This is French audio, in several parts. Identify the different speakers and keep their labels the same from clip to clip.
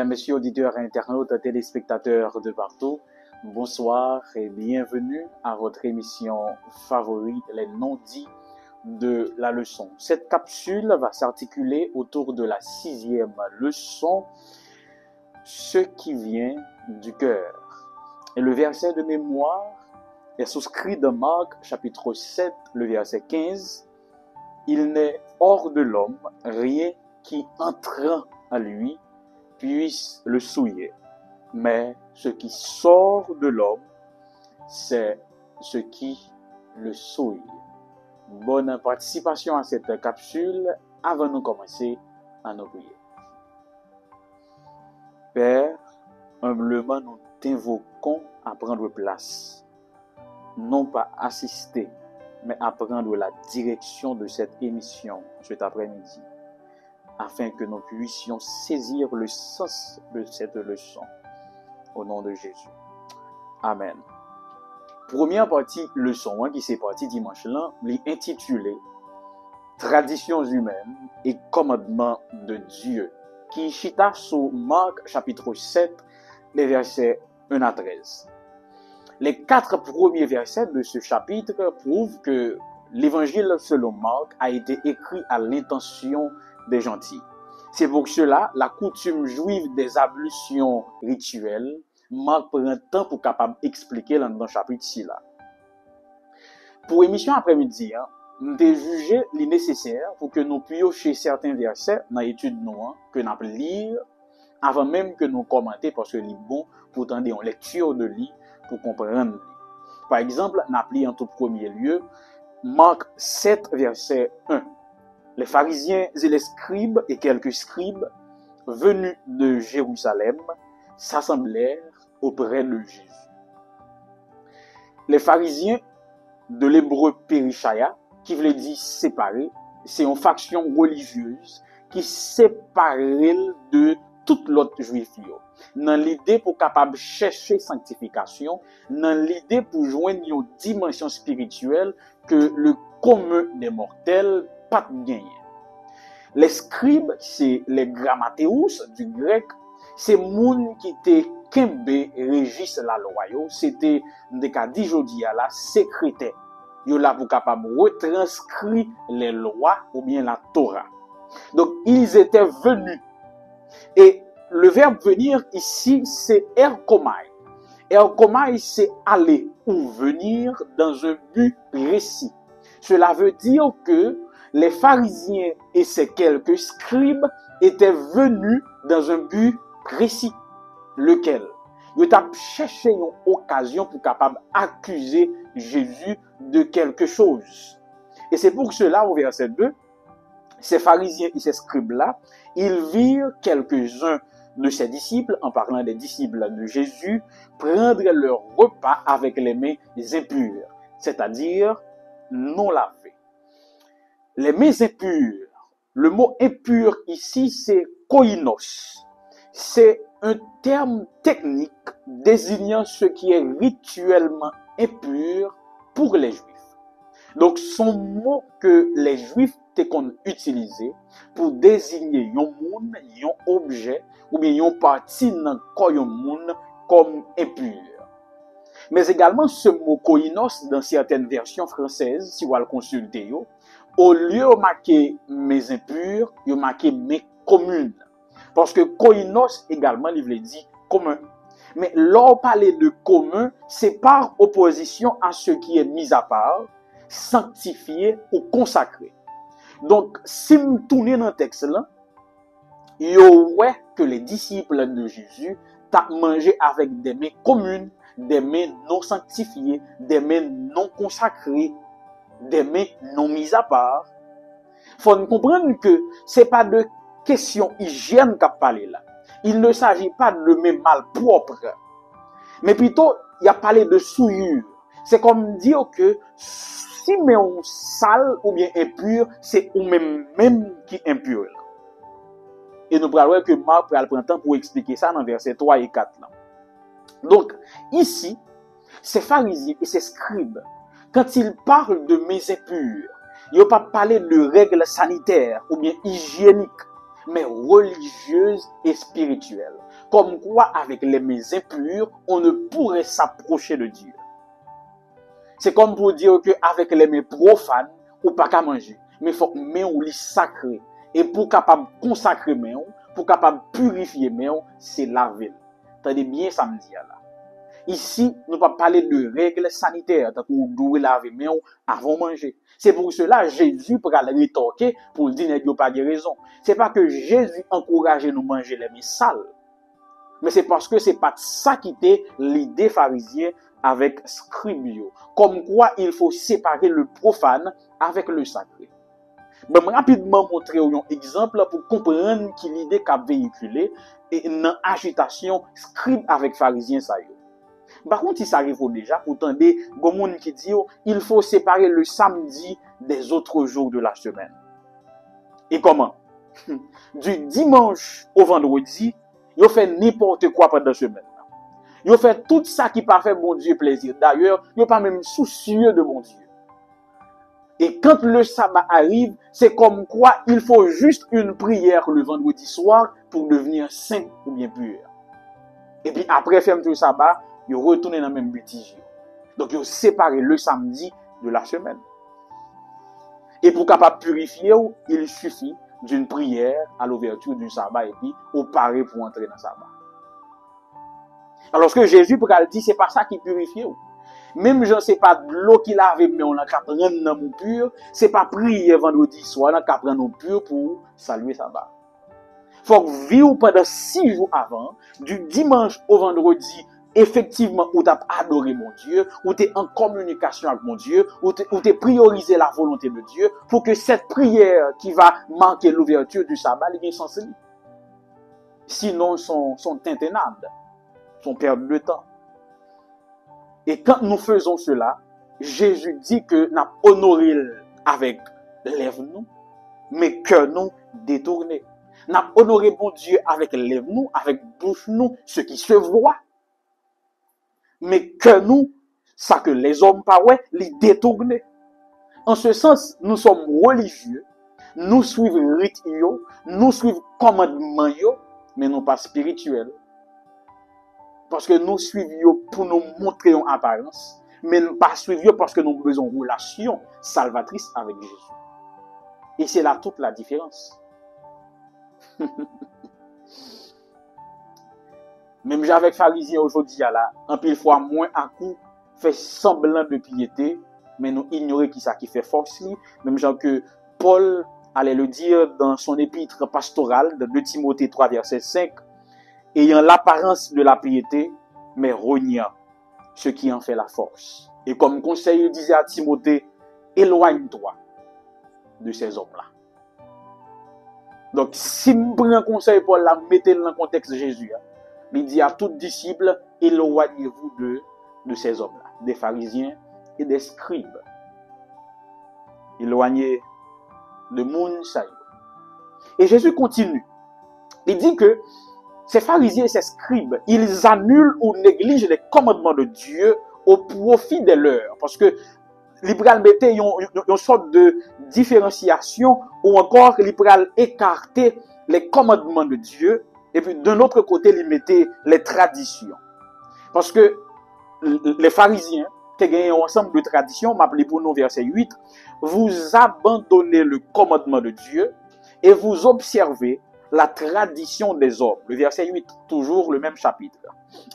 Speaker 1: Mesdames, Messieurs, auditeurs, internautes, téléspectateurs de partout, bonsoir et bienvenue à votre émission favorite, les non-dits de la leçon. Cette capsule va s'articuler autour de la 6e leçon, ce qui vient du cœur. Et le verset de mémoire est souscrit dans Marc, chapitre 7, le verset 15. Il n'est hors de l'homme rien qui entrant à lui puisse le souiller. Mais ce qui sort de l'homme, c'est ce qui le souille. Bonne participation à cette capsule avant de commencer à nous prier. Père, humblement nous t'invoquons à prendre place, non pas assister, mais à prendre la direction de cette émission cet après-midi, afin que nous puissions saisir le sens de cette leçon. Au nom de Jésus. Amen. Première partie leçon qui s'est partie dimanche là, l'intitulé Traditions humaines et commandements de Dieu, qui chita sur Marc chapitre 7, les versets 1 à 13. Les 4 premiers versets de ce chapitre prouvent que l'évangile selon Marc a été écrit à l'intention des gentils. C'est pour cela, la coutume juive des ablutions rituelles, Marc prend un temps pour capable expliquer dans le chapitre 6 là. Pour émission après-midi, nous avons jugé les nécessaire pour que nous piochions certains versets dans l'étude que nous allons lire avant même que nous commenter parce que c'est bon pour tendre en lecture de lui pour comprendre. Par exemple, nous avons en tout premier lieu Marc 7 verset 1. Les pharisiens et les scribes et quelques scribes venus de Jérusalem s'assemblèrent auprès de Jésus. Les pharisiens de l'hébreu périchaya, qui veut dire séparer, c'est une faction religieuse qui sépare de toute l'autre juif. Dans l'idée pour capable chercher sanctification, dans l'idée pour joindre une dimension spirituelle que le commun des mortels pas gagné. Les scribes, c'est les grammatéous du grec, c'est moun qui était kembe régisse la loi yo, c'était des cas d'aujourd'hui la secrétaire. Yo là pour capable retranscrire les lois ou bien la Torah. Donc ils étaient venus. Et le verbe venir ici c'est erkomai. Erkomai c'est aller ou venir dans un but précis. Cela veut dire que les pharisiens et ces quelques scribes étaient venus dans un but précis. Lequel? Ils ont cherché une occasion pour capable accuser Jésus de quelque chose. Et c'est pour cela, au verset 2, ces pharisiens et ces scribes-là, ils virent quelques-uns de ses disciples, en parlant des disciples de Jésus, prendre leur repas avec les mains impures, c'est-à-dire non lavées. Les mains impures, le mot impur ici, c'est koinos. C'est un terme technique désignant ce qui est rituellement impur pour les Juifs. Donc, son mot que les Juifs ont utilisé pour désigner un monde, un objet, ou bien une partie d'un corps monde comme impur. Mais également, ce mot koinos, dans certaines versions françaises, si vous le consultez, au lieu de marquer mes impurs, il marqué mes communes. Parce que koinos également, il veut dire commun. Mais lorsqu'on parle de commun, c'est par opposition à ce qui est mis à part, sanctifié ou consacré. Donc, si nous tournons dans le texte là, il y a que les disciples de Jésus ont mangé avec des mains communes, des mains non sanctifiées, des mains non consacrées, des mains non mises à part. Il faut comprendre que ce n'est pas de question hygiène qu'a parlé là. Il ne s'agit pas de mes malpropres, mais plutôt il y a parlé de souillure. C'est comme dire que si mais on sale ou bien impur, c'est ou même qui impur. Et nous pourrons voir que Marc prend le temps pour expliquer ça dans versets 3 et 4 là. Donc ici, ces pharisiens et ces scribes, quand ils parlent de mes impurs, ils n'ont pas parlé de règles sanitaires ou bien hygiéniques, mais religieuse et spirituelle. Comme quoi, avec les mains impures, on ne pourrait s'approcher de Dieu. C'est comme pour dire qu'avec les mains profanes, on pas qu'à manger. Mais il faut que mains ou sacré. Et pour capable consacrer mains, pour capable purifier mains, c'est laver. Attendez bien ça me dit là. Ici, nous ne pas parler de règles sanitaires, donc vous devez laver mains avant de manger. C'est pour cela Jésus pourra le rétorquer pour dire qu'il n'y a pas de raison. C'est pas que Jésus encourage nous manger les mains sales, mais c'est parce que c'est pas ça qui était l'idée pharisien avec scribio. Comme quoi il faut séparer le profane avec le sacré. Je vais rapidement montrer un exemple pour comprendre qui l'idée qu'a véhiculé et une agitation scribe avec pharisien ça y est. Par contre, il s'arrive déjà pour entendre des gens qui disent il faut séparer le samedi des autres jours de la semaine. Et comment? Du dimanche au vendredi, ils fait n'importe quoi pendant la semaine. Ils fait tout ça qui pas fait bon Dieu plaisir. D'ailleurs, ils sont pas même soucieux de bon Dieu. Et quand le sabbat arrive, c'est comme quoi il faut juste une prière le vendredi soir pour devenir saint ou bien pur. Et puis après faire tout le sabbat, ils retournent dans le même bêtise. Donc ils séparent le samedi de la semaine. Et pour capable purifier, il suffit d'une prière à l'ouverture du sabbat et puis au paré pour entrer dans le sabbat. Alors ce que Jésus pour le dire, c'est pas ça qui purifie. Même je sais pas de l'eau qui lave mais on a qu'à prendre dans mon pur, c'est pas prier vendredi soir, on a qu'à prendre mon pur pour saluer sabbat. Faut que vivre pendant 6 jours avant, du dimanche au vendredi, effectivement, où tu as adoré mon Dieu, où tu es en communication avec mon Dieu, où tu as priorisé la volonté de Dieu, pour que cette prière qui va manquer l'ouverture du sabbat, elle est censée. Sinon, sont tinténades, sont perte de temps. Et quand nous faisons cela, Jésus dit que nous honoré avec lèvres nous, mais cœur nous détourné. Nous honoré bon Dieu avec lèvres nous, avec bouche nous, ce qui se voit. Mais que nous, ça que les hommes pas ouais, les détourner. En ce sens, nous sommes religieux, nous suivons rites yo, nous suivons commandements yo, mais non pas spirituels. Parce que nous suivons pour nous montrer en apparence, mais nous pas suivons parce que nous avons besoin de relation salvatrice avec Jésus. Et c'est là toute la différence. Même avec pharisiens aujourd'hui, là, un pile fois moins à coup, fait semblant de piété, mais nous ignorons qui ça qui fait force. Même genre que Paul allait le dire dans son épître pastorale de 2 Timothée 3, verset 5, ayant l'apparence de la piété, mais rognant ce qui en fait la force. Et comme conseil, il disait à Timothée, éloigne-toi de ces hommes-là. Donc, si nous prenons un conseil pour la mettre dans le contexte de Jésus, il dit à tous disciples, éloignez-vous de ces hommes-là, des pharisiens et des scribes. Éloignez de moun sayo. Et Jésus continue. Il dit que ces pharisiens et ces scribes, ils annulent ou négligent les commandements de Dieu au profit des leurs. Parce que l'Ibral mettait une sorte de différenciation ou encore l'Ibral écarter les commandements de Dieu. Et puis, d'un autre côté, il mettait les traditions. Parce que les pharisiens, qui ont un ensemble de traditions, m'appelez pour nous verset 8, vous abandonnez le commandement de Dieu et vous observez la tradition des hommes. Le verset 8, toujours le même chapitre.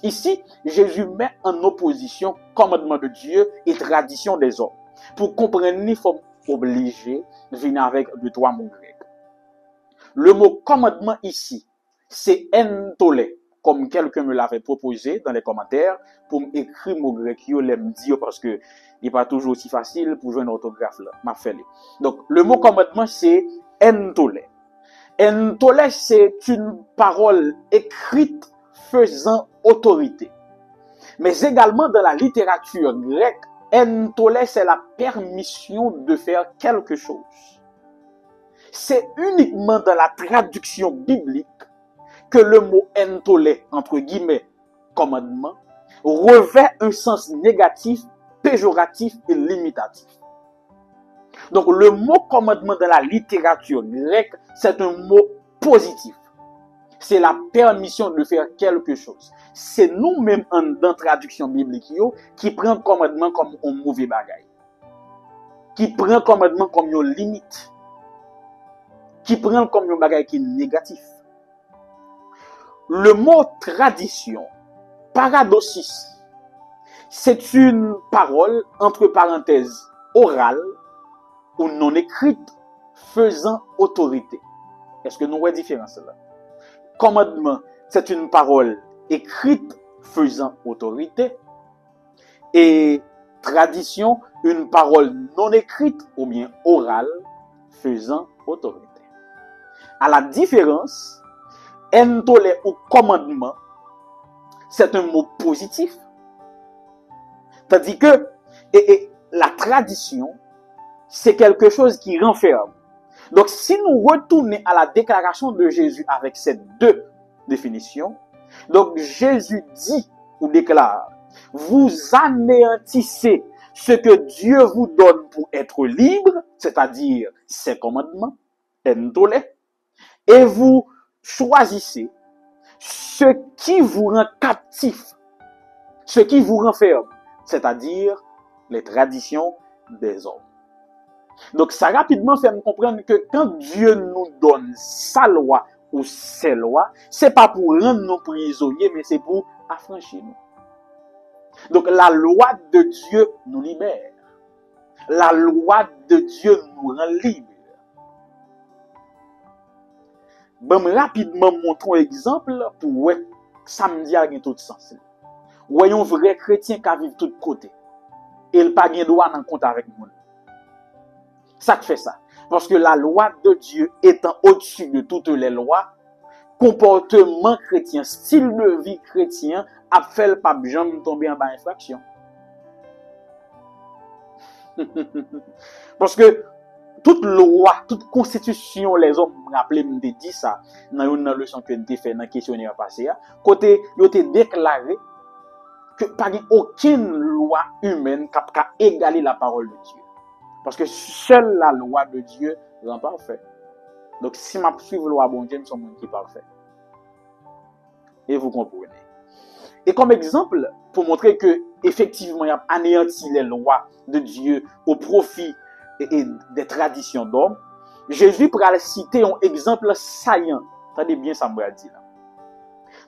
Speaker 1: Ici, Jésus met en opposition commandement de Dieu et tradition des hommes. Pour comprendre, il faut obliger de venir avec 2-3 mots grecs. Le mot commandement ici, c'est entolé, comme quelqu'un me l'avait proposé dans les commentaires, pour m'écrire mon grec, je l'aime dire parce que il n'est pas toujours aussi facile pour jouer un orthographe là, m'a fait. Donc, le mot commandement, c'est entolé. Entolé, c'est une parole écrite faisant autorité. Mais également dans la littérature grecque, entolé, c'est la permission de faire quelque chose. C'est uniquement dans la traduction biblique que le mot entolé, entre guillemets, commandement, revêt un sens négatif, péjoratif et limitatif. Donc le mot commandement dans la littérature grecque, c'est un mot positif. C'est la permission de faire quelque chose. C'est nous-mêmes, dans traduction biblique, qui prend commandement comme un mauvais bagage. Qui prend commandement comme une limite. Qui prend comme un bagage qui est négatif. Le mot tradition, paradoxis, c'est une parole, entre parenthèses, orale ou non écrite, faisant autorité. Est-ce que nous voyons la différence là? Commandement, c'est une parole écrite faisant autorité. Et tradition, une parole non écrite ou bien orale faisant autorité. À la différence, entolé ou commandement, c'est un mot positif. Tandis que la tradition, c'est quelque chose qui renferme. Donc, si nous retournons à la déclaration de Jésus avec ces deux définitions, donc Jésus dit ou déclare, vous anéantissez ce que Dieu vous donne pour être libre, c'est-à-dire ses commandements, et vous choisissez ce qui vous rend captif, ce qui vous renferme, c'est-à-dire les traditions des hommes. Donc, ça rapidement fait me comprendre que quand Dieu nous donne sa loi ou ses lois, c'est pas pour rendre nous prisonniers, mais c'est pour affranchir nous. Donc, la loi de Dieu nous libère. La loi de Dieu nous rend libres. Bon, rapidement montrons un exemple pour ouais, samedi a tout sens. Voyons vrai chrétien qui vivent de tous côtés. Et il pas gain droit en compte avec nous. Ça fait ça. Parce que la loi de Dieu étant au-dessus de toutes les lois, comportement chrétien, style de vie chrétien, a fait le pape jamais tomber en bas infraction. Parce que toute loi, toute constitution, les hommes rappelez me dit ça dans une leçon que j'ai fait dans le questionnaire passé, côté ils ont déclaré que pas aucune loi humaine capable d'égaler la parole de Dieu. Parce que seule la loi de Dieu rend parfait. Donc si je suis la loi bon Dieu, c'est monde qui est parfait. Et vous comprenez. Et comme exemple, pour montrer que effectivement, il y a anéanti les lois de Dieu au profit et des traditions d'hommes, Jésus pourra citer un exemple saillant. Attendez bien ça me dit là.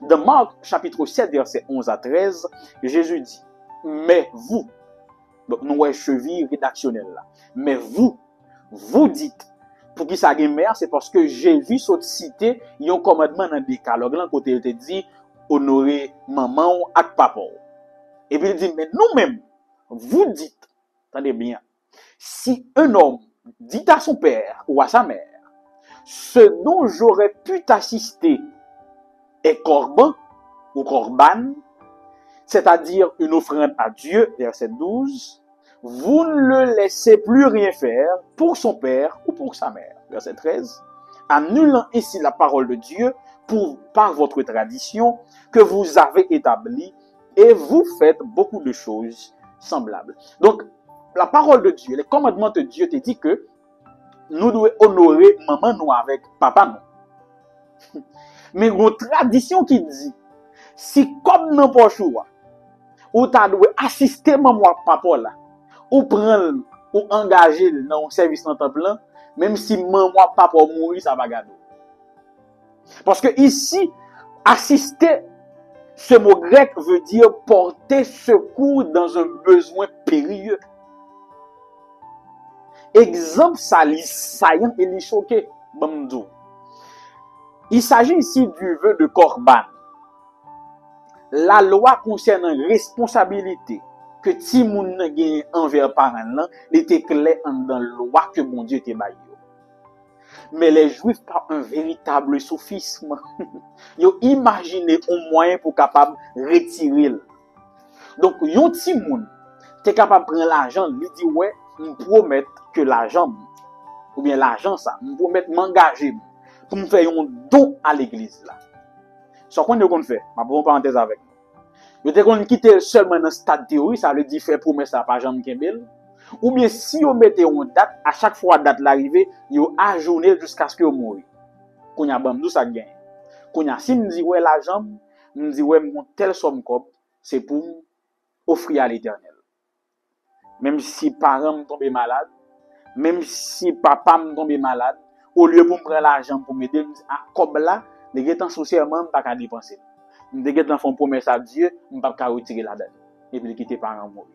Speaker 1: Dans Marc chapitre 7, verset 11 à 13, Jésus dit, mais vous, donc nous avons cheville rédactionnelle là, mais vous dites, pour qui ça gagne c'est parce que Jésus s'est cité, il y a un commandement dans le décalogue, là, côté il te dit, honorer maman ou papa. Et puis il dit, mais nous-mêmes, vous dites, attendez bien, si un homme dit à son père ou à sa mère, ce dont j'aurais pu t'assister est corban ou corban, c'est-à-dire une offrande à Dieu, verset 12, vous ne le laissez plus rien faire pour son père ou pour sa mère, verset 13, annulant ici la parole de Dieu par votre tradition que vous avez établie et vous faites beaucoup de choses semblables. Donc, la parole de Dieu, les commandements de Dieu te dit que nous devons honorer maman nous avec papa nous. Mais une tradition qui dit, si comme non pas choix, ou tu dois assister maman papa là, ou prendre, ou engager dans un service en temps plein, même si maman papa mourir, ça va garder. Parce que ici, assister, ce mot grec veut dire porter secours dans un besoin périlleux. Exemple, ça lit saillant et lit choqué. Bamdou. Il s'agit ici du vœu de Corban. La loi concerne une responsabilité que Timoun n'a gagné envers parents, il était clair dans la loi que mon Dieu était baillé. Mais les Juifs par un véritable sophisme, ils ont imaginé un moyen pour capable retirer. Donc, yon Timoun, t'es capable de prendre l'argent, lui dit ouais, me promettre que l'argent, ou bien l'argent ça, me promettre m'engager pour me faire un don à l'église là. Ce qu'on fait, ma bonne parenthèse avec nous. Vous qu'on quitte seulement dans stade théorie, ça veut dire faire promesse à pas jamais kembel. Ou bien si on mettait une date, à chaque fois date l'arrivée, vous ajournez jusqu'à ce que vous mourrez. qu'on y a bam d'où ça gagne. Qu'on y a si me dit ouais l'argent, me dit ouais mon telle somme cop, c'est pour offrir à l'Éternel. Même si parents me tombent malade, même si papa me tombe malade, au lieu pour me prendre l'argent pour m'aider, me dit ah comme là, les gars socialement pas qu'à dépenser. Les gars font promesse à Dieu, me pas qu'à retirer la donne et puis quitter parents mourir.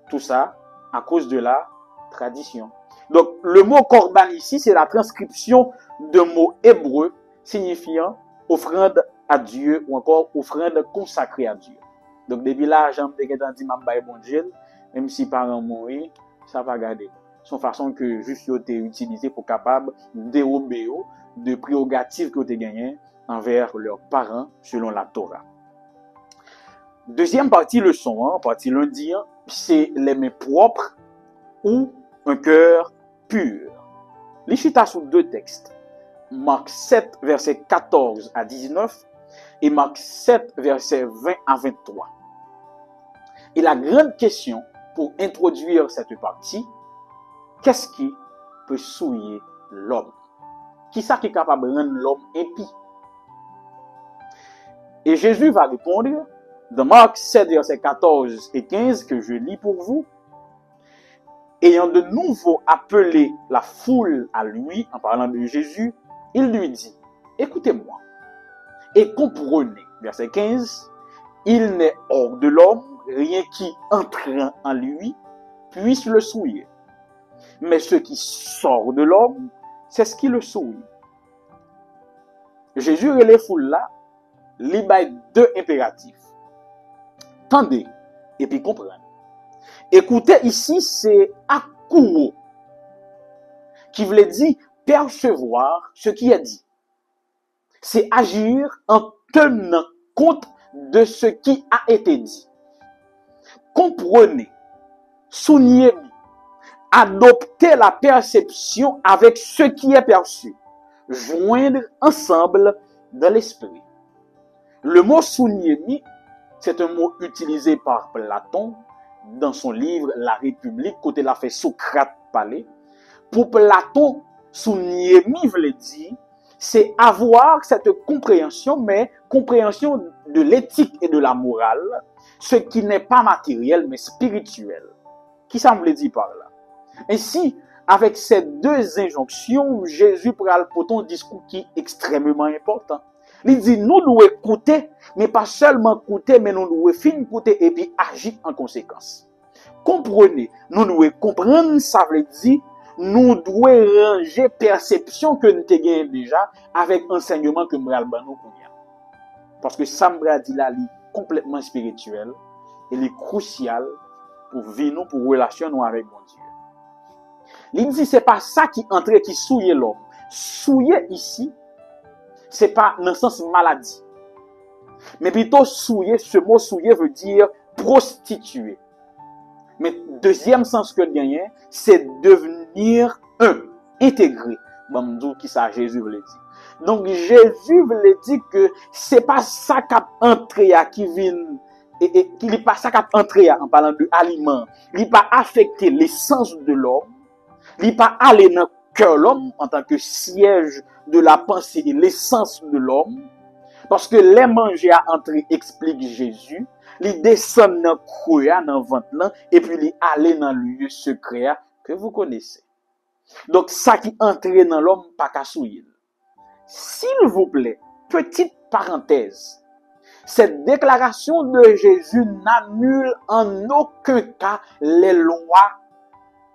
Speaker 1: Tout ça à cause de la tradition. Donc le mot korban ici, c'est la transcription de mots hébreux signifiant offrande à Dieu ou encore offrande consacrée à Dieu. Donc depuis là, j'aime dit m'baye bon Dieu, même si parents mourir, ça va garder. Son façon que juste été utilisé pour capable dérober de prérogatives que tu gagné envers leurs parents selon la Torah. Deuxième partie leçon, partie lundi, c'est les mains propres ou un cœur pur. Les chita sous deux textes. Marc 7, verset 14 à 19 et Marc 7, verset 20 à 23. Et la grande question pour introduire cette partie, qu'est-ce qui peut souiller l'homme? Qui ça qui est capable de rendre l'homme impie? Et Jésus va répondre dans Marc 7, verset 14 et 15 que je lis pour vous. Ayant de nouveau appelé la foule à lui, en parlant de Jésus, il lui dit, écoutez-moi et comprenez, verset 15, il n'est hors de l'homme rien qui entrant en lui puisse le souiller. Mais ce qui sort de l'homme, c'est ce qui le souille. Jésus et les foules là, il y a deux impératifs. Tendez et puis comprenez. Écoutez ici, c'est akouo, qui veut dire percevoir ce qui est dit. C'est agir en tenant compte de ce qui a été dit. Comprenez, soulignez, adoptez la perception avec ce qui est perçu, joindre ensemble dans l'esprit. Le mot soulignez, c'est un mot utilisé par Platon dans son livre La République, côté l'a fait Socrate parler. Pour Platon, soulignez veut dire c'est avoir cette compréhension, mais compréhension de l'éthique et de la morale, ce qui n'est pas matériel, mais spirituel. Qui ça me dit par là? Ainsi, avec ces deux injonctions, Jésus prend un discours qui est extrêmement important. Il dit, nous devons écouter, mais pas seulement écouter, mais nous devons finir écouter et puis agir en conséquence. Comprenez, nous devons comprendre, ça veut dire, nous devons ranger perception que nous avons déjà avec enseignement que nous avons. Parce que ça me dit là, il est complètement spirituel et il est crucial pour vivre, pour relation avec mon Dieu. Il dit, c'est pas ça qui entre, qui souille l'homme. Souiller ici, c'est pas dans le sens maladie. Mais plutôt souiller, ce mot souiller veut dire prostituer. Mais deuxième sens que gagner, c'est devenir un, intégré. Bon, m'dou qui ça Jésus veut dire. Donc Jésus veut dire que c'est pas ça qui a entré à qui vient et qu'il n'est pas ça qui a entré en parlant de aliments. Il n'est pas affecté l'essence de l'homme. Il n'est pas allé dans le cœur de l'homme en tant que siège de la pensée et l'essence de l'homme. Parce que les manger à entrer, explique Jésus, il descend dans le creux, dans le ventre, et puis il aller dans le lieu secret que vous connaissez. Donc, ça qui entre dans l'homme, pas qu'à souiller. S'il vous plaît, petite parenthèse, cette déclaration de Jésus n'annule en aucun cas les lois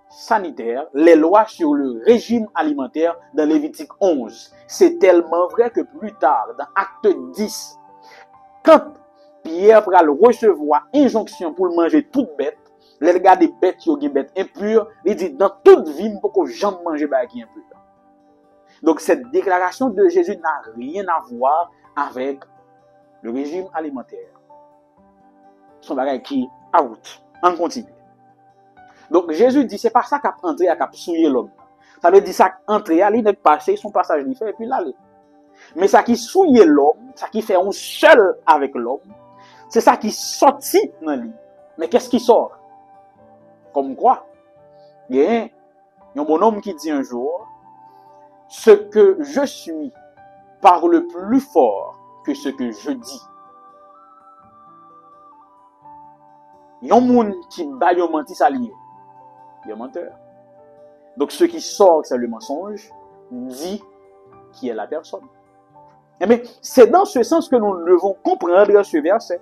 Speaker 1: sanitaires, les lois sur le régime alimentaire dans Lévitique 11. C'est tellement vrai que plus tard, dans Acte 10, quand Pierre va recevoir injonction pour manger toute bête, les gars des bêtes, des bêtes impures, il dit dans toute vie, il ne faut jamais manger des qui impurs. Donc cette déclaration de Jésus n'a rien à voir avec le régime alimentaire. Son bagage qui out. On continue. Donc Jésus dit c'est pas ça qu'a entré à cap souiller l'homme. Ça veut dire ça entrer à l'île passer son passage il fait et puis l'aller. Mais ça qui souille l'homme, ça qui fait un seul avec l'homme, c'est ça qui sortit dans lui. Mais qu'est-ce qui sort? Comme quoi? Il y a un bonhomme qui dit un jour, ce que je suis parle plus fort que ce que je dis. Yon moun qui ba yon menti salié, yon menteur. Donc ce qui sort, c'est le mensonge, dit qui est la personne. Eh bien, c'est dans ce sens que nous devons comprendre ce verset.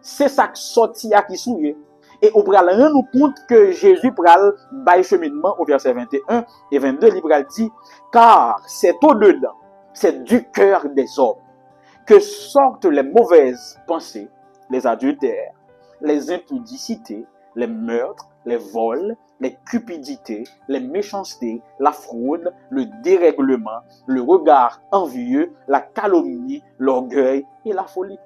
Speaker 1: C'est ça qui sorti à qui souillé. Et on pral rendre compte que Jésus pral bail cheminement au verset 21 et 22, il pral dit, car c'est au-dedans, c'est du cœur des hommes que sortent les mauvaises pensées, les adultères, les impudicités, les meurtres, les vols, les cupidités, les méchancetés, la fraude, le dérèglement, le regard envieux, la calomnie, l'orgueil et la folie.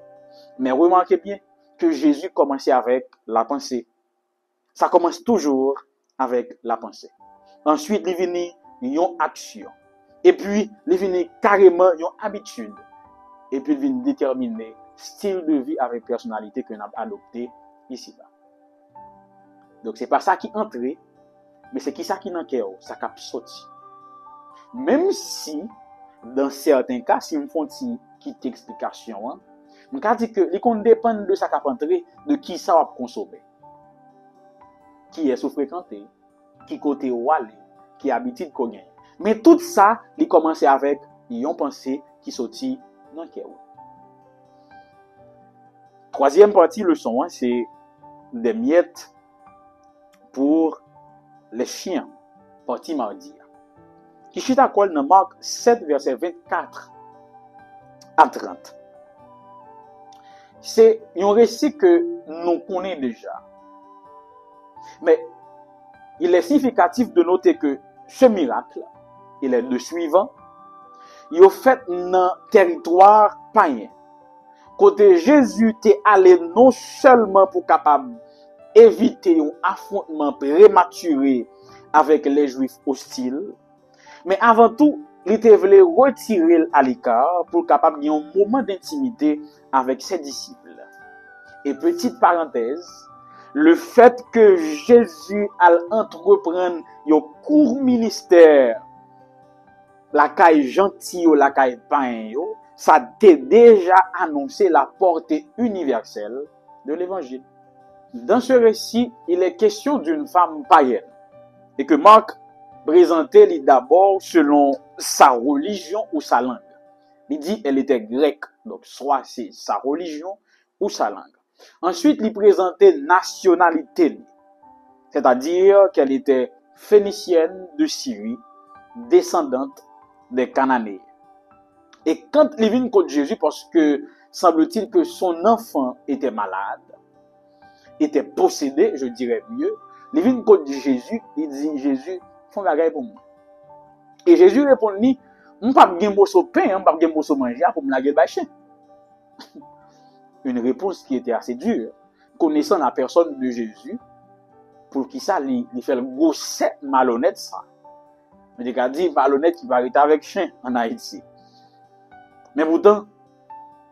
Speaker 1: Mais remarquez bien que Jésus commençait avec la pensée. Ça commence toujours avec la pensée. Ensuite, il vient une action. Et puis, il vient carrément une habitude. Et puis, il vient déterminer style de vie avec personnalité qu'on a adopté ici-bas. Donc, c'est pas ça qui entre, mais c'est qui ça qui n'en cœur, ça qui sorti. Même si, dans certains cas, si on font une petite explication, on peut dire que les comptes dépendent de ça qui entrer, de qui ça va consommer. Qui est sous fréquenté, qui côté ou aller, qui habitude qu'on gagne. Mais tout ça, il commence avec une pensée qui sorti dans le cœur. Troisième partie leçon, c'est des miettes pour les chiens. Partie mardi. Qui chute à quoi dans Marc 7, verset 24 à 30. C'est un récit que nous connaissons déjà. Mais il est significatif de noter que ce miracle, il est le suivant, il est fait dans un territoire païen. Côté Jésus t'est allé non seulement pour capable éviter un affrontement prématuré avec les Juifs hostiles, mais avant tout, il était voulu retirer à l'écart pour capable avoir un moment d'intimité avec ses disciples. Et petite parenthèse, le fait que Jésus allait entreprendre un court ministère, la caille gentille ou la caille païen, ça a déjà annoncé la portée universelle de l'évangile. Dans ce récit, il est question d'une femme païenne et que Marc présentait d'abord selon sa religion ou sa langue. Il dit qu'elle était grecque, donc soit c'est sa religion ou sa langue. Ensuite, il présentait nationalité, c'est-à-dire qu'elle était phénicienne de Syrie, descendante des Cananéens. Et quand il vient contre Jésus, parce que semble-t-il que son enfant était malade, était possédé, je dirais mieux, il vient contre Jésus, il dit, Jésus, fais un bagage pour moi. Et Jésus répond, je ne peux pas gagner un morceau de pain, je ne peux pas gagner un morceau de manger pour me laguer le chien. Une réponse qui était assez dure, connaissant la personne de Jésus, pour qui ça, il fait le gros set malhonnête ça. Mais il a dit malhonnête qui va arrêter avec chien en Haïti. Mais pourtant,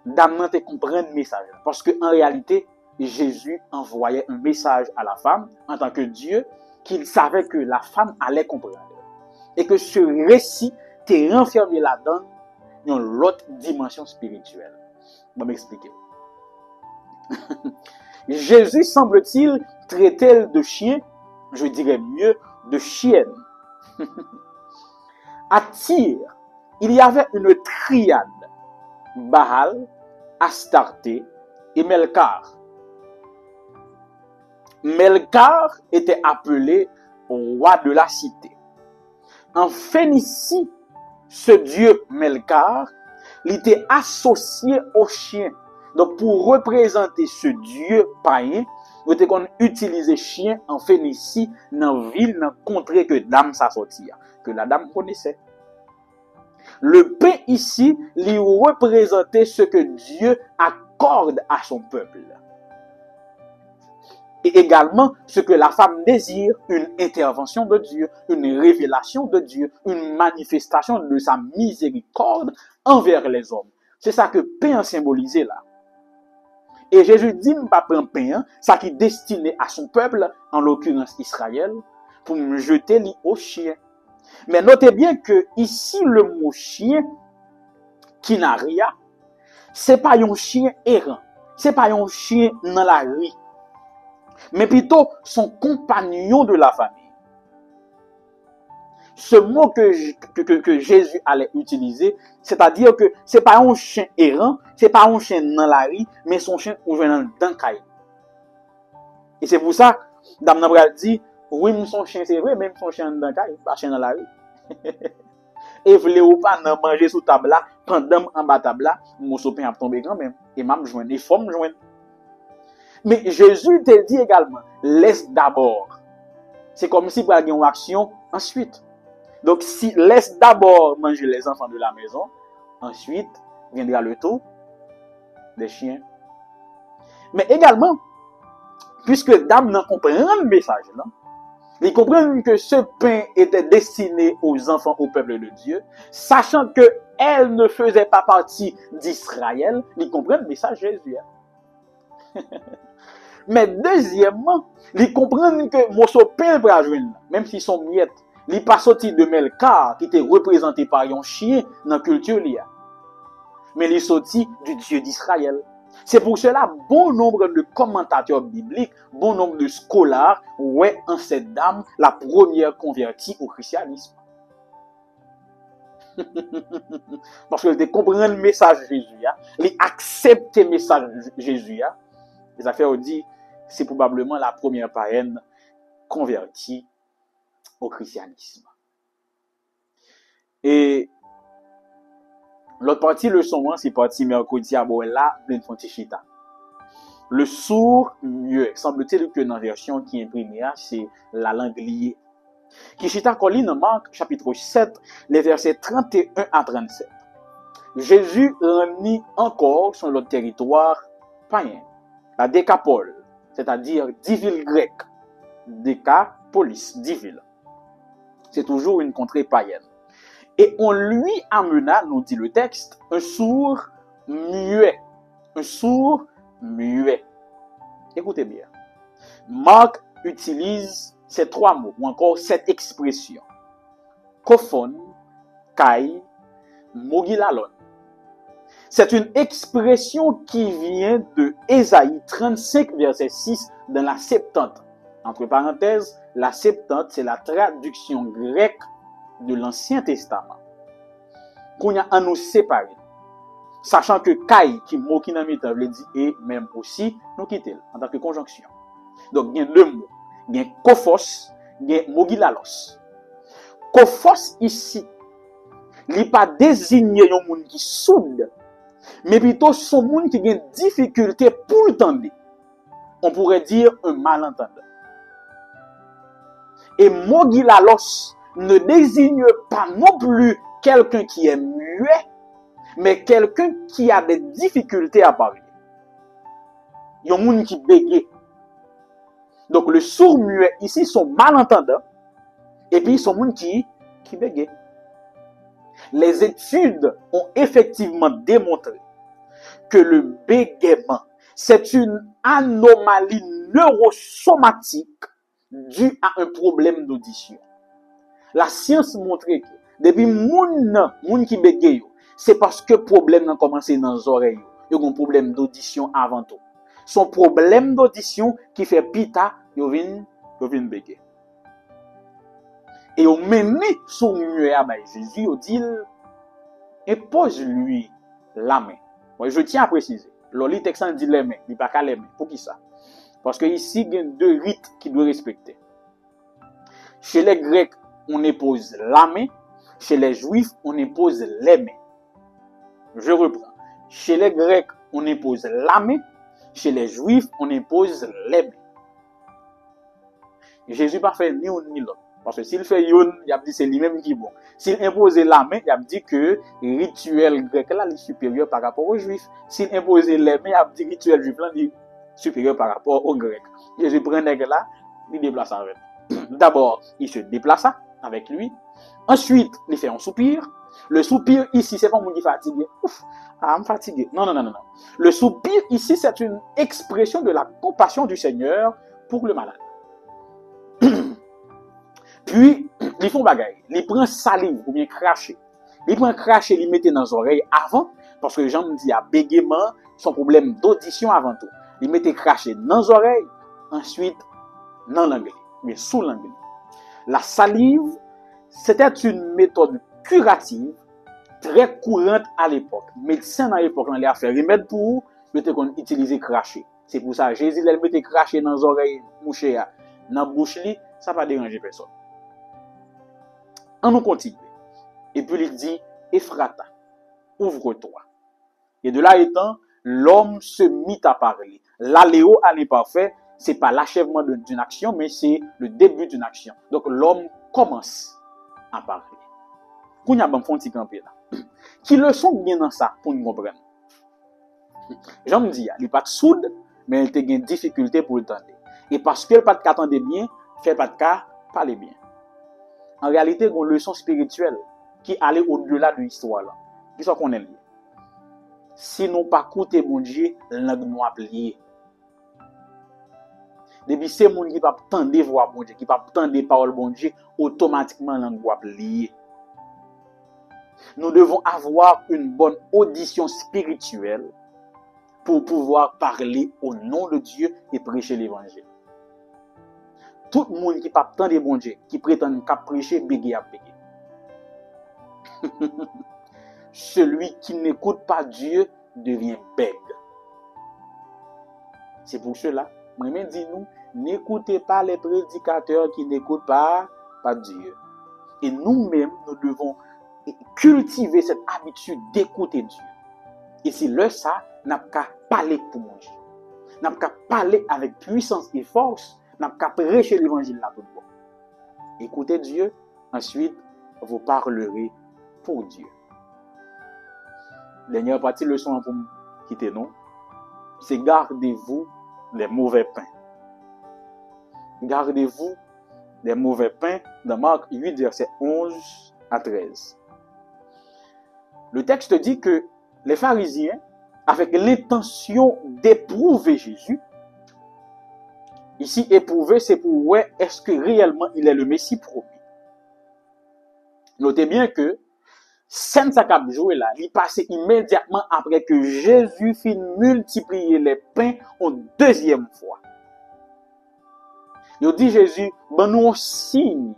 Speaker 1: dame te comprendre le message. Parce qu'en réalité, Jésus envoyait un message à la femme en tant que Dieu qu'il savait que la femme allait comprendre. Et que ce récit t'est renfermé là-dedans dans l'autre dimension spirituelle. Je vais m'expliquer. Jésus, semble-t-il, traitait de chien, je dirais mieux, de chienne. À Tyr, il y avait une triade. Baal, Astarté et Melkar. Melkar était appelé roi de la cité. En Phénicie, ce dieu Melkar, il était associé au chien. Donc, pour représenter ce dieu païen, nous avons utilisé chien en Phénicie, dans la ville, dans la contrée que dame s'assortit, que la dame connaissait. Le pain ici, lui représentait ce que Dieu accorde à son peuple. Et également ce que la femme désire, une intervention de Dieu, une révélation de Dieu, une manifestation de sa miséricorde envers les hommes. C'est ça que pain symbolisait là. Et Jésus dit, pas prendre pain, ça qui est destiné à son peuple, en l'occurrence Israël, pour me jeter au chien. Mais notez bien que ici, le mot chien, kinaria, c'est pas un chien errant. C'est pas un chien dans la rue. Mais plutôt son compagnon de la famille. Ce mot que Jésus allait utiliser, c'est-à-dire que c'est pas un chien errant, c'est pas un chien dans la rue, mais son chien ou dans le caille. Et c'est pour ça, Dame Nabral dit, oui, son chien c'est vrai, même son chien dans le caille, pas chien dans la rue. Et voulez ou pas non manger sous table là, pendant en bas table là, mon sopin a tombé quand même. Et m'a joindre, il faut me joindre. Mais Jésus te dit également, laisse d'abord. C'est comme si pour avoir une action ensuite. Donc, si laisse d'abord manger les enfants de la maison, ensuite viendra le tour des chiens. Mais également, puisque Dame n'en comprend le message, là, ils comprennent que ce pain était destiné aux enfants, au peuple de Dieu, sachant que elle ne faisait pas partie d'Israël, ils comprennent le message de Jésus. Mais deuxièmement, ils comprennent que mon pain va jouer, même s'ils sont miettes. Li pas sorti de Melka, qui était représenté par un chien dans la culture liée. Mais il sorti du Dieu d'Israël. C'est pour cela, bon nombre de commentateurs bibliques, bon nombre de scholars, ouais, en cette dame, la première convertie au christianisme. Parce que de comprendre le message de Jésus, il accepte le message de Jésus, les affaires dit, c'est probablement la première païenne convertie au christianisme. Et l'autre partie leçon, c'est partie mercredi à Boella, plein de Fontichita. Le sourd muet, semble-t-il que dans la version qui est imprimée, c'est la langue liée. Kishita Colline Marc, chapitre 7, les versets 31 à 37. Jésus remit encore sur le territoire païen, la Décapole, c'est-à-dire 10 villes grecques. Décapolis, 10 villes. C'est toujours une contrée païenne. Et on lui amena, nous dit le texte, un sourd muet. Un sourd muet. Écoutez bien. Marc utilise ces trois mots, ou encore cette expression. Kophon, kai, mogilalon. C'est une expression qui vient de Ésaïe 35, verset 6, dans la Septante. Entre parenthèses, la Septante, c'est la traduction grecque de l'Ancien Testament. Qu'on a à nous séparer. Sachant que Kai, qui mot qui n'a mis veut dire et même aussi, nous quitter en tant que conjonction. Donc, il y a deux mots. Il y a kophos, il y a mogilalos. Kophos ici, il n'est pas désigné un monde qui soude, mais plutôt son monde qui a une difficulté pour l'entendre. On pourrait dire un malentendant. Et mogilalos ne désigne pas non plus quelqu'un qui est muet, mais quelqu'un qui a des difficultés à parler. Il y a un monde qui bégaye. Donc le sourd muet ici sont malentendants, et puis ils sont monde qui bégaye. Les études ont effectivement démontré que le bégaiement, c'est une anomalie neurosomatique due à un problème d'audition. La science montre que depuis moun qui bégaye, c'est parce que le problème a commencé dans les oreilles. Il y a un problème d'audition avant tout. Son problème d'audition qui fait pita, il vient bégayer. Et on mené son muet à Jésus, il dit, impose-lui la main. Moi, je tiens à préciser. Le texte dit les mains, il n'y a pas qu'à les mains. Pour qui ça? Parce que ici, il y a deux rites qu'il doit respecter. Chez les Grecs, on impose la main. Chez les Juifs, on impose les mains. Je reprends. Chez les Grecs, on impose la main. Chez les Juifs, on impose les mains. Jésus n'a pas fait ni un ni l'autre. Parce que s'il fait yon, il a dit c'est lui-même qui est bon. S'il impose la main, il a dit que le rituel grec là est supérieur par rapport aux Juifs. S'il impose les mains, il a dit que le rituel juif là est supérieur par rapport aux Grecs. Jésus prend les là, il déplace avec. D'abord, il se déplace avec lui. Ensuite, il fait un soupir. Le soupir ici, c'est pas mon qui est fatigué. Ouf, je suis fatigué. Non. Le soupir ici, c'est une expression de la compassion du Seigneur pour le malade. Puis, Ils font bagaille. Ils prennent salive ou bien cracher. Ils prennent cracher, ils mettent dans les oreilles avant, parce que les gens me disent, bégaiement, son problème d'audition avant tout. Ils mettent cracher dans les oreilles, ensuite dans l'anglais, mais sous l'anglais. La salive, c'était une méthode curative très courante à l'époque. Médecins à l'époque, on a fait remède pour utiliser cracher. C'est pour ça, Jésus, il mettait cracher dans les oreilles, mouché, dans la bouche, ça va déranger personne. On nous continue. Et puis il dit, Ephrata, ouvre-toi. Et de là étant, l'homme se mit à parler. L'aléo à l'imparfait, c'est pas l'achèvement d'une action, mais c'est le début d'une action. Donc l'homme commence à parler. Qu'on y a bon fond petit campé là. Qui leçon bien dans ça pour nous comprendre. Jean me dit, il n'est pas soude, mais il a une difficulté pour le tendre. Et parce que le pas de cas tendait bien, fait pas de cas parler bien. En réalité, il y a une leçon spirituelle qui allait au-delà de l'histoire là. Qui soit qu'on est lié. Si nous pas écouter mon Dieu, langue nous applier. Depuis c'est mon qui pas tendre voix bon Dieu, qui pas tendre parole bon Dieu, automatiquement langue nous applier. Nous devons avoir une bonne audition spirituelle pour pouvoir parler au nom de Dieu et prêcher l'évangile. Tout le monde qui pas tendre bon Dieu, qui prétend qu'à prêcher, bégayer à bégayer. Celui qui n'écoute pas Dieu devient bègue. C'est pour cela, moi-même dis-nous, n'écoutez pas les prédicateurs qui n'écoutent pas Dieu. Et nous-mêmes, nous devons cultiver cette habitude d'écouter Dieu. Et si le ça, n'a qu'à parler pour mon Dieu. N'a qu'à parler avec puissance et force, n'a qu'à prêcher l'évangile là tout bon. Écoutez Dieu, ensuite, vous parlerez pour Dieu. Dernière partie leçon pour quitter nous, c'est gardez-vous les mauvais pains. Gardez-vous les mauvais pains dans Marc 8, verset 11 à 13. Le texte dit que les pharisiens, avec l'intention d'éprouver Jésus, ici éprouver, c'est pour voir est-ce que réellement il est le Messie promis. Notez bien que scène ça qu'a joué là, il passait immédiatement après que Jésus fit multiplier les pains une deuxième fois. Il dit Jésus, ben nous un signe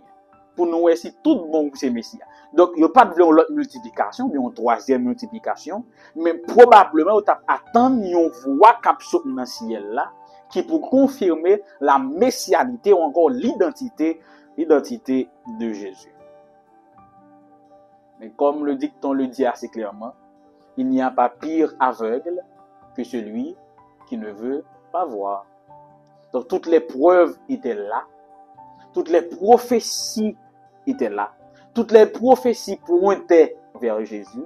Speaker 1: pour nous voir si tout bon c'est Messie. Donc il n'y a pas de l'autre multiplication, mais une troisième multiplication, mais probablement on attend une voix qui saute dans le ciel là, qui pour confirmer la messianité ou encore l'identité de Jésus. Mais comme le dicton le dit assez clairement, il n'y a pas pire aveugle que celui qui ne veut pas voir. Donc toutes les preuves étaient là, toutes les prophéties étaient là, toutes les prophéties pointaient vers Jésus,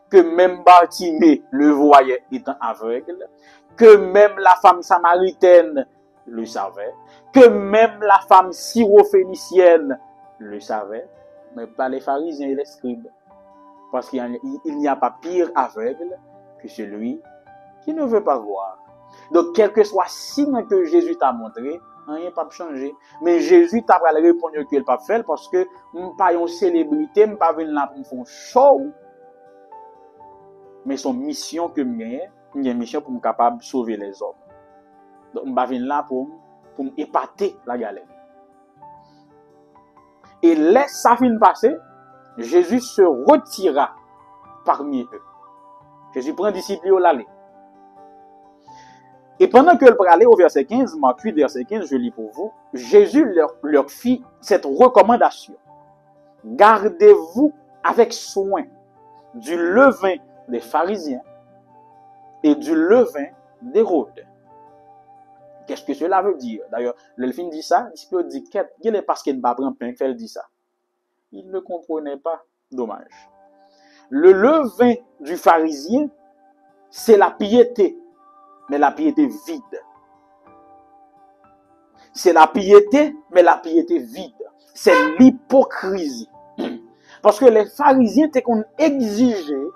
Speaker 1: que même Bartimée le voyait étant aveugle, que même la femme samaritaine le savait, que même la femme syrophénicienne le savait, mais pas les pharisiens et les scribes. Parce qu'il n'y a pas pire aveugle que celui qui ne veut pas voir. Donc, quel que soit le signe que Jésus t'a montré, rien n'a pas changé. Mais Jésus t'a pas répondu qu'il n'a pas fait parce que je ne suis pas une célébrité, je ne suis pas venu là pour faire un show. Mais son mission que j'ai, une mission pour me capable de sauver les hommes. Donc, je ne suis pas venu là pour épater la galère. Et laisse ça fin passer. Jésus se retira parmi eux. Jésus prend disciples au l'aller. Et pendant que le aller au verset 15, Marc 8, verset 15, je lis pour vous, Jésus leur fit cette recommandation. Gardez-vous avec soin du levain des pharisiens et du levain d'Hérode. Qu'est-ce que cela veut dire? D'ailleurs, le film dit ça, il dit qu'il est parce qu'il ne va pas prendre pain qu'il dit ça. Il ne comprenait pas. Dommage. Le levain du pharisien, c'est la piété, mais la piété vide. C'est la piété, mais la piété vide. C'est l'hypocrisie. Parce que les pharisiens étaient qu'on exigeait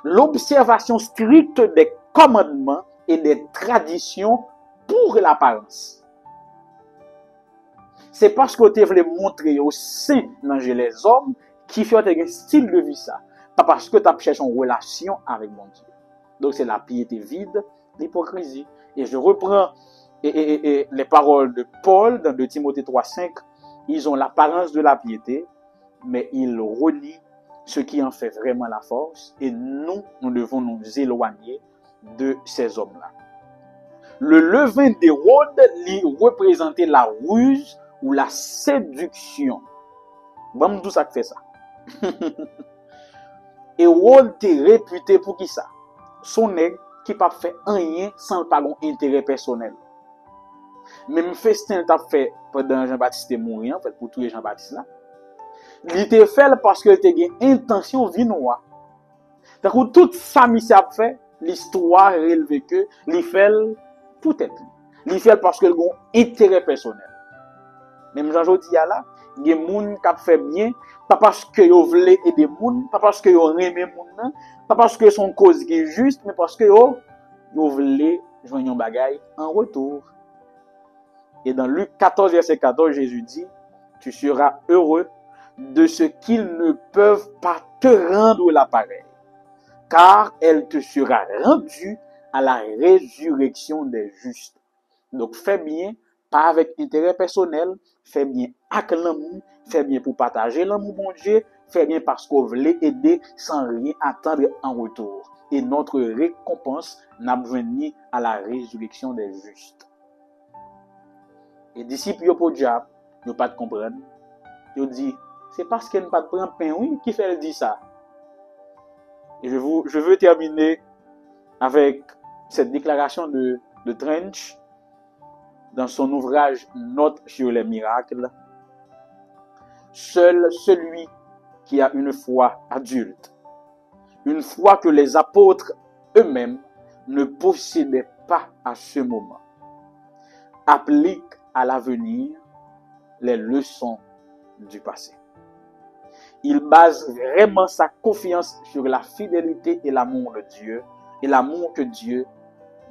Speaker 1: l'observation stricte des commandements et des traditions pour l'apparence. c'est parce que tu voulais montrer au sein dans les hommes qui fait un style de vie ça. Pas parce que tu as cherché une relation avec mon Dieu. Donc c'est la piété vide, l'hypocrisie. Et je reprends les paroles de Paul dans 2 Timothée 3,5. Ils ont l'apparence de la piété, mais ils renient ce qui en fait vraiment la force. Et nous devons nous éloigner de ces hommes-là. Le levain d'Hérode lui représentait la ruse ou la séduction. Bon, tout ça qui fait ça. Hérode était réputé pour qui ça? Son nègre qui n'a pas fait rien sans le parler intérêt personnel. Même festin t'a fait pendant Jean-Baptiste est mort en fait pour tuer Jean-Baptiste là. Il était fait parce qu'il était une intention vinoise. Donc tout ça monsieur a fait, l'histoire relève que il fait pour être. Il fait parce qu'il a un intérêt personnel. Même Jean-Jodi là, il y a des gens qui fait bien, pas parce que yo voulait aider moun, pas parce que yo aimé moun, pas parce que son cause qui est juste, mais parce que yo voulait joindre un bagay en retour. Et dans Luc 14 verset 14, Jésus dit, tu seras heureux de ce qu'ils ne peuvent pas te rendre l'appareil, car elle te sera rendue à la résurrection des justes. Donc fais bien, pas avec intérêt personnel, fais bien avec l'amour, fais bien pour partager l'amour bon Dieu, fais bien parce qu'on veut aider sans rien attendre en retour. Et notre récompense n'a venu à la résurrection des justes. Et disciples yo pour diable, yo pas de comprendre. Yo dit, c'est parce qu'elle ne pas de prendre pain, oui, qui fait dit ça. Et je veux terminer avec cette déclaration de Trench dans son ouvrage Notes sur les miracles. Seul celui qui a une foi adulte, une foi que les apôtres eux-mêmes ne possédaient pas à ce moment, applique à l'avenir les leçons du passé. Il base vraiment sa confiance sur la fidélité et l'amour de Dieu, et l'amour que Dieu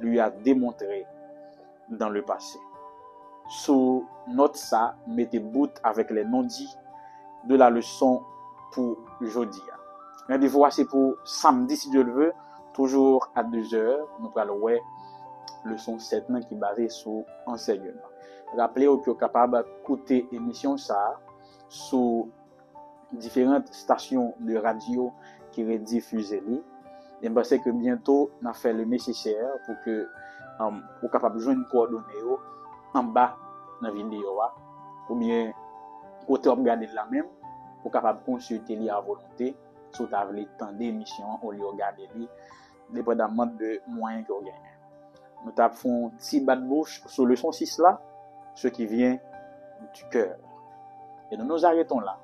Speaker 1: lui a démontré dans le passé. Sous note ça, mettez bout avec les non-dits de la leçon pour aujourd'hui. Rendez-vous c'est pour samedi si Dieu le veut, toujours à 2h. Nous allons voir leçon 7 qui est basée sur enseignement. Rappelez-vous que vous êtes capable d'écouter l'émission ça sur différentes stations de radio qui rediffusent. Et je sais que bientôt, on a fait le nécessaire pour que vous capable de joindre une coordonnée en bas dans la vidéo. Ou bien, côté regarder la même, pour capable consulter les à volonté, si vous avez le temps d'émission, ou les regarder, dépendamment de moyens que vous gagnez. Nous avons un petit bas de bouche sur le leçon 6 là, ce qui vient du cœur. Et nous nous arrêtons là,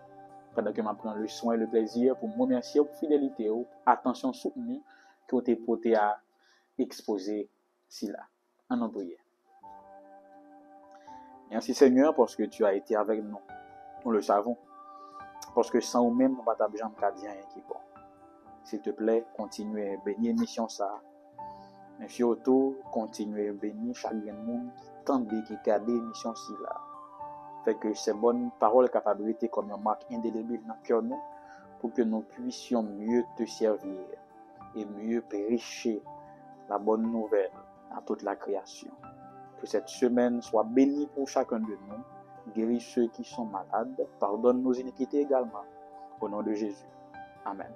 Speaker 1: pendant que je prends le soin et le plaisir pour vous remercier pour fidélité, pour attention soutenue que vous avez porté à exposer si là. En nos prières. Merci Seigneur parce que tu as été avec nous. Nous le savons. Parce que sans nous-mêmes, nous ne pouvons pas dire rien qui est bon. S'il te plaît, continue à bénir l'émission ça. Mais surtout, continue à bénir chaque monde qui tente qui garde l'émission ci là. Fait que ces bonnes paroles capables de comme une marque indélébile dans le cœur nous, pour que nous puissions mieux te servir et mieux prêcher la bonne nouvelle à toute la création. Que cette semaine soit bénie pour chacun de nous, guéris ceux qui sont malades, pardonne nos iniquités également. Au nom de Jésus. Amen.